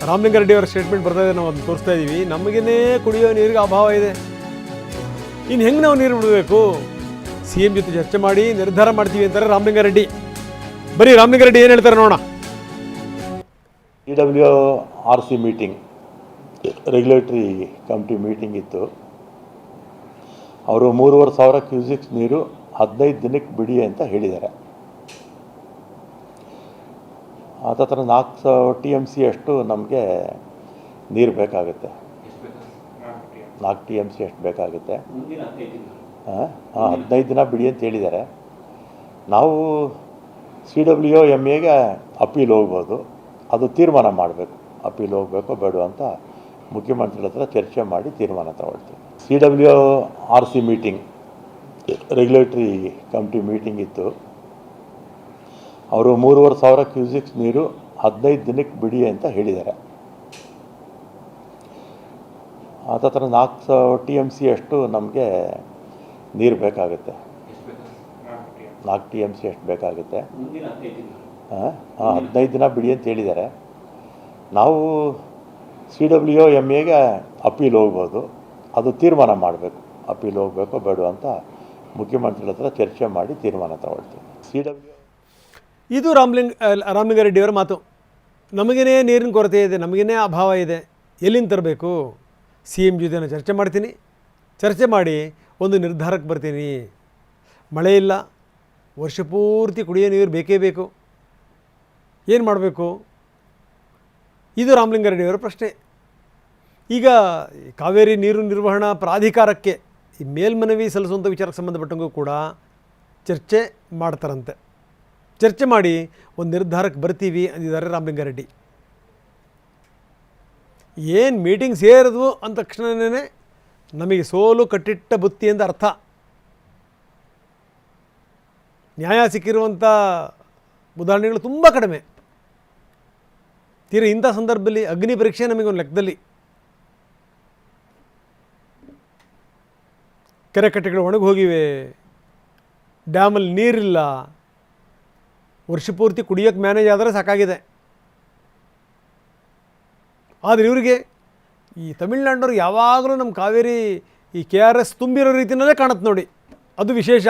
ರಾಮಲಿಂಗಾರೆಡ್ಡಿ ಅವರ ಸ್ಟೇಟ್ಮೆಂಟ್ ಬರ್ತಾ ಇದೆ, ನಾವು ಅದನ್ನು ತೋರಿಸ್ತಾ ಇದ್ದೀವಿ. ನಮಗೇ ಕುಡಿಯೋ ನೀರಿಗೆ ಅಭಾವ ಇದೆ, ಇನ್ನು ಹೆಂಗೆ ನಾವು ನೀರು ಬಿಡಬೇಕು? ಸಿ ಎಂ ಜೊತೆ ಚರ್ಚೆ ಮಾಡಿ ನಿರ್ಧಾರ ಮಾಡ್ತೀವಿ ಅಂತಾರೆ ರಾಮಲಿಂಗಾರೆಡ್ಡಿ. ಬರೀ ರಾಮಲಿಂಗಾರೆಡ್ಡಿ ಏನು ಹೇಳ್ತಾರೆ ನೋಡೋಣ. CWRC meeting, regulatory committee meeting ಇತ್ತು. ಅವರು 3,500 ಕ್ಯೂಸಿಕ್ಸ್ ನೀರು 15 ದಿನಕ್ಕೆ ಬಿಡಿ ಅಂತ ಹೇಳಿದ್ದಾರೆ. ಹತ್ರ 400 TMC ಅಷ್ಟು ನಮಗೆ ನೀರು ಬೇಕಾಗುತ್ತೆ. 4 TMC ಅಷ್ಟು ಬೇಕಾಗುತ್ತೆ. 15 ದಿನ ಬಿಡಿ ಅಂತ ಹೇಳಿದ್ದಾರೆ. ನಾವು CWMAಗೆ ಅಪೀಲ್ ಹೋಗ್ಬೋದು, ಅದು ತೀರ್ಮಾನ ಮಾಡಬೇಕು. ಅಪೀಲ್ ಹೋಗಬೇಕು ಬೇಡ ಅಂತ ಮುಖ್ಯಮಂತ್ರಿಗಳ ಹತ್ರ ಚರ್ಚೆ ಮಾಡಿ ತೀರ್ಮಾನ ತಗೊಳ್ತೀವಿ. CWRC meeting, regulatory committee meeting ಇತ್ತು. ಅವರು 3,500 ಕ್ಯೂಸಿಕ್ಸ್ ನೀರು 15 ದಿನಕ್ಕೆ ಬಿಡಿ ಅಂತ ಹೇಳಿದ್ದಾರೆ. ಹತ್ರ 400 TMC ಅಷ್ಟು ನಮಗೆ ನೀರು ಬೇಕಾಗುತ್ತೆ. 4 TMC ಅಷ್ಟು ಬೇಕಾಗುತ್ತೆ. 15 ದಿನ ಬಿಡಿ ಅಂತ ಹೇಳಿದ್ದಾರೆ. ನಾವು CWMAಗೆ ಅಪೀಲ್ ಹೋಗ್ಬೋದು, ಅದು ತೀರ್ಮಾನ ಮಾಡಬೇಕು. ಅಪೀಲ್ ಹೋಗಬೇಕು ಬೇಡ ಅಂತ ಮುಖ್ಯಮಂತ್ರಿಗಳ ಹತ್ರ ಚರ್ಚೆ ಮಾಡಿ ತೀರ್ಮಾನ ತಗೊಳ್ತೀವಿ. ಇದು ರಾಮಲಿಂಗಾರೆಡ್ಡಿಯವರ ಮಾತು. ನಮಗೇ ನೀರಿನ ಕೊರತೆ ಇದೆ, ನಮಗೇ ಅಭಾವ ಇದೆ, ಎಲ್ಲಿಂದ ತರಬೇಕು? ಸಿ ಎಂ ಜೊತೆ ಚರ್ಚೆ ಮಾಡ್ತೀನಿ, ಚರ್ಚೆ ಮಾಡಿ ಒಂದು ನಿರ್ಧಾರಕ್ಕೆ ಬರ್ತೀನಿ. ಮಳೆ ಇಲ್ಲ, ವರ್ಷ ಪೂರ್ತಿ ಕುಡಿಯೋ ನೀರು ಬೇಕೇ ಬೇಕು, ಏನು ಮಾಡಬೇಕು? ಇದು ರಾಮಲಿಂಗಾರೆಡ್ಡಿಯವರ ಪ್ರಶ್ನೆ. ಈಗ ಕಾವೇರಿ ನೀರು ನಿರ್ವಹಣಾ ಪ್ರಾಧಿಕಾರಕ್ಕೆ ಈ ಮೇಲ್ಮನವಿ ಸಲ್ಲಿಸುವಂಥ ವಿಚಾರಕ್ಕೆ ಸಂಬಂಧಪಟ್ಟಂಗೂ ಕೂಡ ಚರ್ಚೆ ಮಾಡ್ತಾರಂತೆ. ಚರ್ಚೆ ಮಾಡಿ ಒಂದು ನಿರ್ಧಾರಕ್ಕೆ ಬರ್ತೀವಿ ಅಂದಿದ್ದಾರೆ ರಾಮಲಿಂಗಾರೆಡ್ಡಿ. ಏನು ಮೀಟಿಂಗ್ ಸೇರಿದ್ವು ಅಂದ ತಕ್ಷಣವೇ ನಮಗೆ ಸೋಲು ಕಟ್ಟಿಟ್ಟ ಬುತ್ತಿ ಅಂತ ಅರ್ಥ. ನ್ಯಾಯ ಸಿಕ್ಕಿರುವಂಥ ಉದಾಹರಣೆಗಳು ತುಂಬ ಕಡಿಮೆ. ತೀರಾ ಇಂಥ ಸಂದರ್ಭದಲ್ಲಿ ಅಗ್ನಿ ಪರೀಕ್ಷೆ ನಮಗೊಂದು ಲೆಕ್ಕದಲ್ಲಿ. ಕೆರೆ ಕಟ್ಟೆಗಳು ಒಣಗಿ ಹೋಗಿವೆ, ಡ್ಯಾಮಲ್ಲಿ ನೀರಿಲ್ಲ, ವರ್ಷ ಪೂರ್ತಿ ಕುಡಿಯೋಕ್ಕೆ ಮ್ಯಾನೇಜ್ ಆದರೆ ಸಾಕಾಗಿದೆ. ಆದರೆ ಇವರಿಗೆ ಈ ತಮಿಳ್ನಾಡಿನವ್ರು ಯಾವಾಗಲೂ ನಮ್ಮ ಕಾವೇರಿ ಈ KRS ತುಂಬಿರೋ ರೀತಿಯಲ್ಲೇ ಕಾಣುತ್ತೆ ನೋಡಿ, ಅದು ವಿಶೇಷ.